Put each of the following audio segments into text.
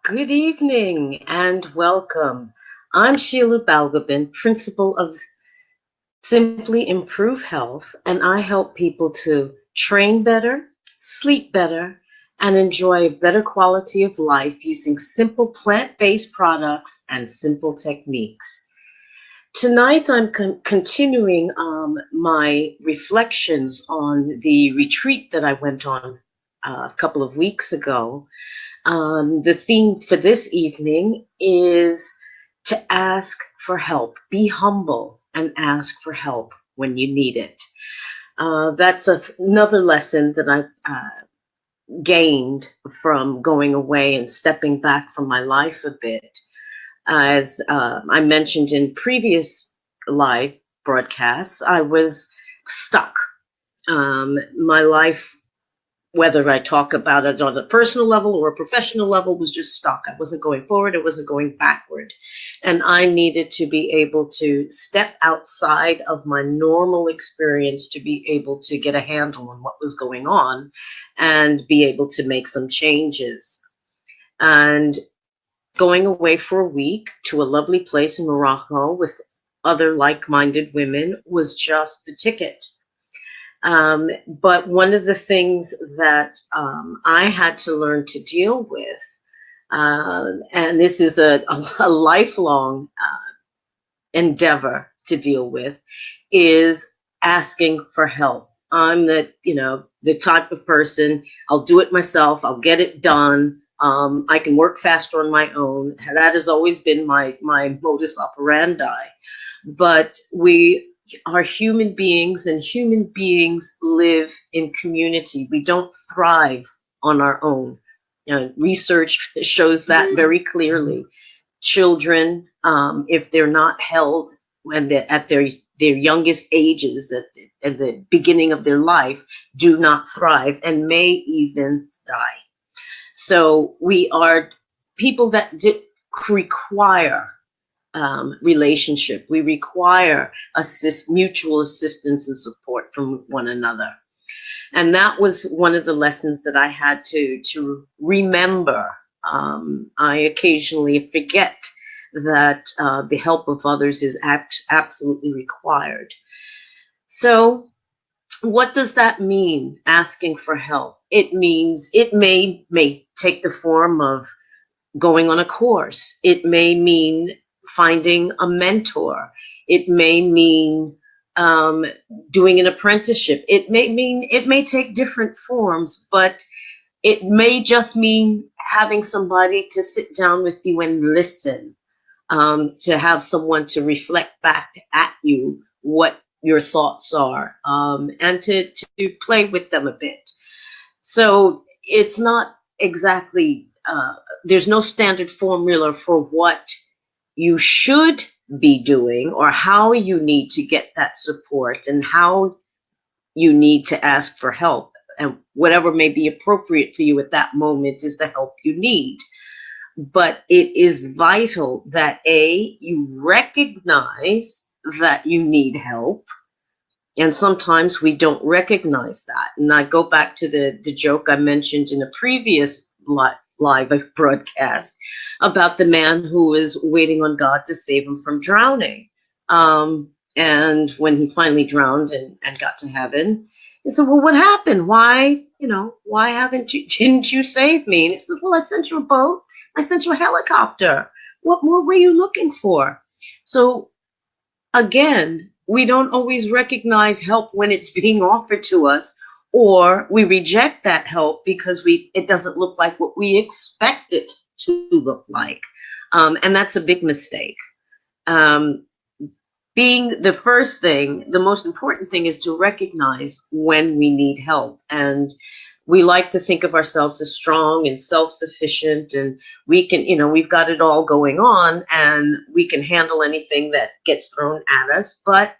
Good evening and welcome. I'm Sheila Balgobin, principal of Simply Improve Health, and I help people to train better, sleep better, and enjoy a better quality of life using simple plant-based products and simple techniques. Tonight, I'm continuing my reflections on the retreat that I went on a couple of weeks ago. The theme for this evening is to ask for help. Be humble and ask for help when you need it. That's another lesson that I gained from going away and stepping back from my life a bit. As I mentioned in previous live broadcasts, I was stuck. My life, whether I talk about it on a personal level or a professional level, was just stuck. I wasn't going forward. I wasn't going backward. And I needed to be able to step outside of my normal experience to be able to get a handle on what was going on and be able to make some changes. And going away for a week to a lovely place in Morocco with other like-minded women was just the ticket. But one of the things that I had to learn to deal with, and this is a lifelong endeavor to deal with, is asking for help. I'm the type of person, I'll do it myself, I'll get it done. I can work faster on my own. That has always been my modus operandi. But we are human beings, and human beings live in community. We don't thrive on our own. Research shows that very clearly. Children, if they're not held when they're at their youngest ages, at the beginning of their life, do not thrive and may even die. So we are people that require relationship. We require mutual assistance and support from one another. And that was one of the lessons that I had to remember. I occasionally forget that the help of others is absolutely required. So what does that mean, asking for help? It means it may take the form of going on a course. It may mean finding a mentor. It may mean doing an apprenticeship. It may take different forms, but it may just mean having somebody to sit down with you and listen, to have someone to reflect back at you what your thoughts are, and to play with them a bit. So it's not exactly, there's no standard formula for what you should be doing or how you need to get that support and how you need to ask for help. And whatever may be appropriate for you at that moment is the help you need. But it is vital that you recognize that you need help. And sometimes we don't recognize that. And I go back to the joke I mentioned in a previous live broadcast about the man who was waiting on God to save him from drowning. And when he finally drowned and got to heaven, he said, well, what happened? Why didn't you save me? And he said, well, I sent you a boat. I sent you a helicopter. What more were you looking for? So again, we don't always recognize help when it's being offered to us, or we reject that help because it doesn't look like what we expect it to look like. And that's a big mistake. Being the first thing, the most important thing is to recognize when we need help. And we like to think of ourselves as strong and self-sufficient, and we can, we've got it all going on and we can handle anything that gets thrown at us. But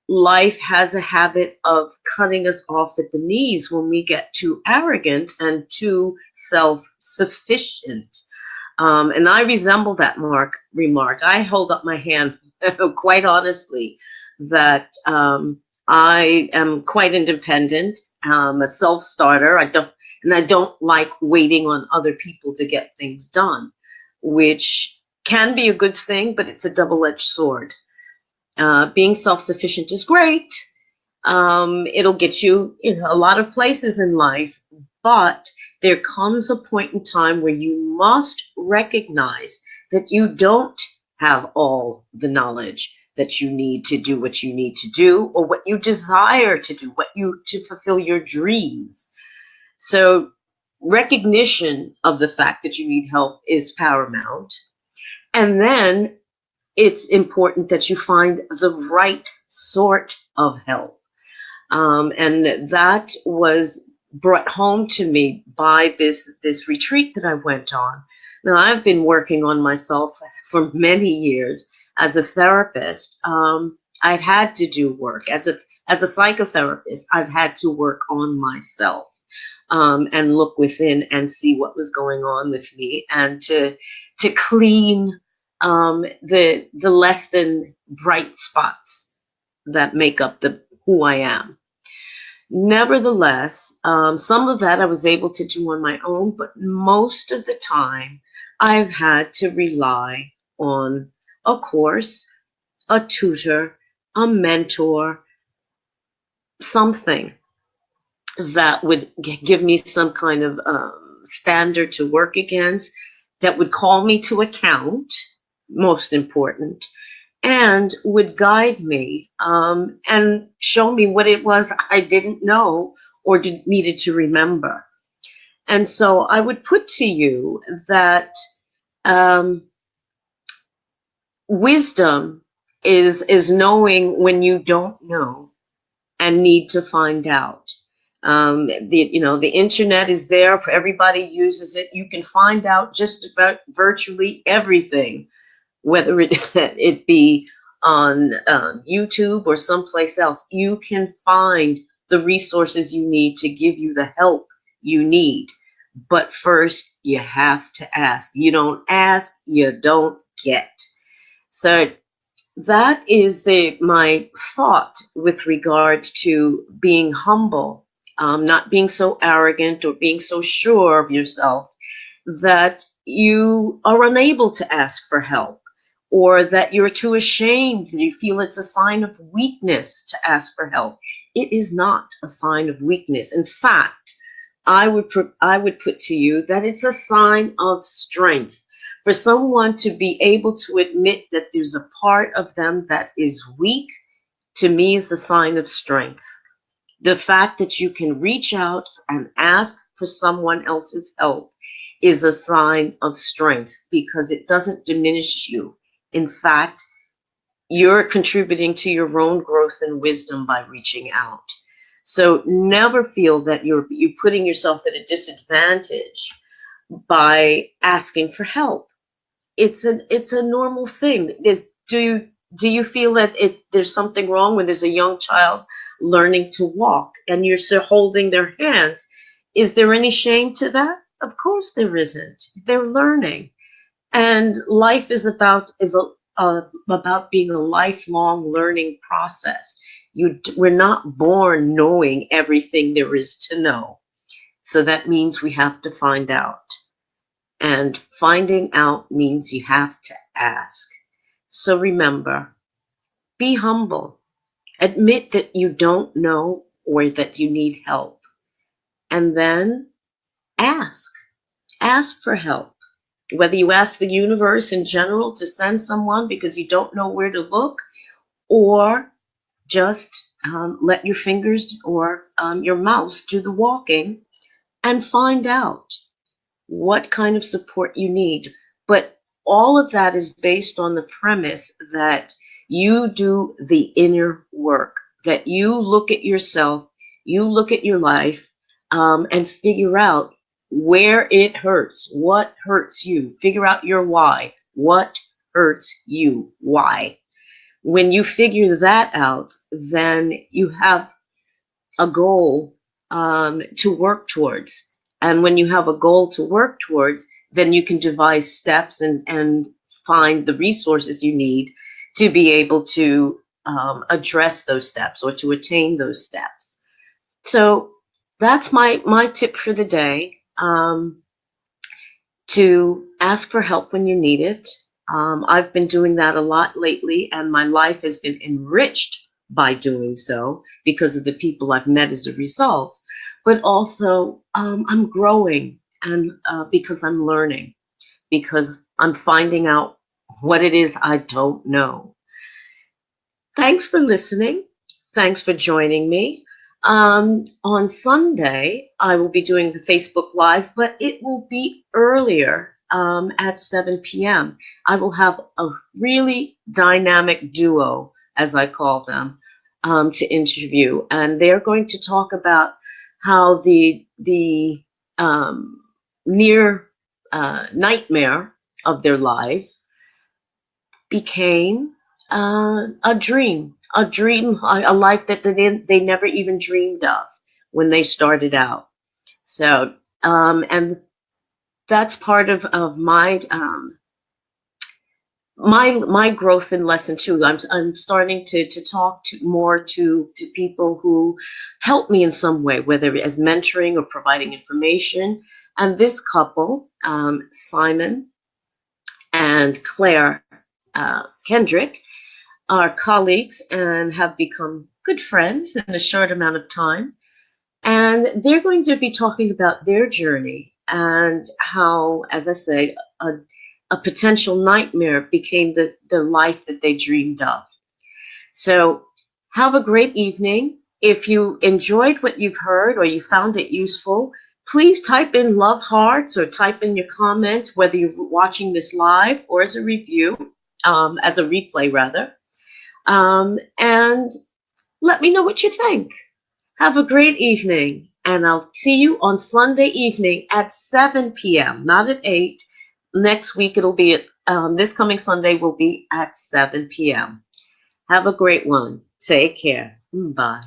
life has a habit of cutting us off at the knees when we get too arrogant and too self-sufficient. And I resemble that remark. I hold up my hand quite honestly that I am quite independent. I'm a self-starter. I don't like waiting on other people to get things done. which can be a good thing, but it's a double-edged sword. Being self-sufficient is great. It'll get you in a lot of places in life, but there comes a point in time where you must recognize that you don't have all the knowledge that you need to do what you need to do, or what you desire to do, to fulfill your dreams. So recognition of the fact that you need help is paramount. And then it's important that you find the right sort of help. And that was brought home to me by this retreat that I went on. Now, I've been working on myself for many years as a therapist. I've had to do work as a psychotherapist. I've had to work on myself, and look within and see what was going on with me, and to clean the less than bright spots that make up who I am. Nevertheless, some of that I was able to do on my own, but most of the time I've had to rely on a course, a tutor, a mentor, something that would give me some kind of standard to work against, that would call me to account, most important, and would guide me, and show me what it was I didn't know or needed to remember. And so I would put to you that wisdom is knowing when you don't know and need to find out. The internet is there for everybody, uses it. You can find out just about virtually everything, whether it be on YouTube or someplace else. You can find the resources you need to give you the help you need. But first, you have to ask. You don't ask, you don't get. So that is my thought with regard to being humble, not being so arrogant or being so sure of yourself that you are unable to ask for help, or that you're too ashamed, that you feel it's a sign of weakness to ask for help. It is not a sign of weakness. In fact, I would put to you that it's a sign of strength. For someone to be able to admit that there's a part of them that is weak, to me, is a sign of strength. The fact that you can reach out and ask for someone else's help is a sign of strength, because it doesn't diminish you. In fact, you're contributing to your own growth and wisdom by reaching out. So never feel that you're putting yourself at a disadvantage by asking for help. It's a normal thing. Do you feel that there's something wrong when there's a young child learning to walk and you're still holding their hands? Is there any shame to that? Of course there isn't. They're learning. And life is about being a lifelong learning process. We're not born knowing everything there is to know. So that means we have to find out. And finding out means you have to ask. So remember, be humble. Admit that you don't know or that you need help. And then ask. Ask for help. Whether you ask the universe in general to send someone because you don't know where to look, or just let your fingers or your mouse do the walking and find out what kind of support you need. But all of that is based on the premise that you do the inner work, that you look at yourself, you look at your life, and figure out where it hurts, what hurts you. Figure out your why. What hurts you? Why? When you figure that out, then you have a goal to work towards. And when you have a goal to work towards, then you can devise steps and find the resources you need to be able to address those steps or to attain those steps. So that's my tip for the day. To ask for help when you need it. I've been doing that a lot lately, and my life has been enriched by doing so because of the people I've met as a result. But also, I'm growing, and because I'm learning, because I'm finding out what it is I don't know. Thanks for listening. Thanks for joining me. On Sunday, I will be doing the Facebook Live, but it will be earlier at 7 p.m. I will have a really dynamic duo, as I call them, to interview, and they're going to talk about how the near nightmare of their lives became a dream, a life that they never even dreamed of when they started out. So, and that's part of my growth in lesson two. I'm starting to talk more to people who help me in some way, whether as mentoring or providing information. And this couple, Simon and Claire Kendrick, are colleagues and have become good friends in a short amount of time. And they're going to be talking about their journey and how, as I say, a potential nightmare became the life that they dreamed of. So have a great evening. If you enjoyed what you've heard or you found it useful, please type in love hearts or type in your comments, whether you're watching this live or as a review, as a replay rather. And let me know what you think. Have a great evening, and I'll see you on Sunday evening at 7 p.m., not at 8. Next week, it'll be at, this coming Sunday will be at 7 p.m. Have a great one. Take care. Bye.